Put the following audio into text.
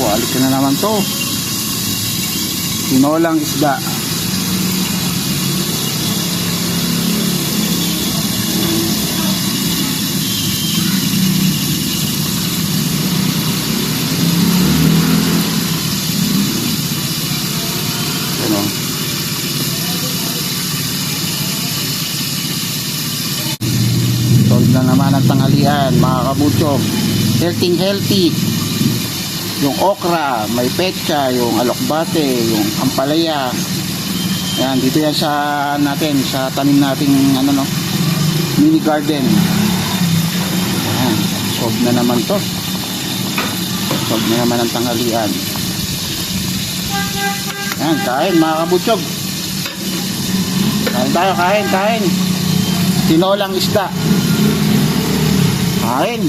Quality na naman to. Tinolang isda. Ano? Solve na naman ang tanghalian, mga kabutsog. Healthy. Yung okra, may petsa, yung alokbate, yung ampalaya. Ayan, dito yan sa natin, sa tanim nating mini garden. Ayan, solve na naman to. Solve na naman ang tanghalian. Ayan, kain mga kabutsog. Kain tayo, kain. Tinolang isda. Kain.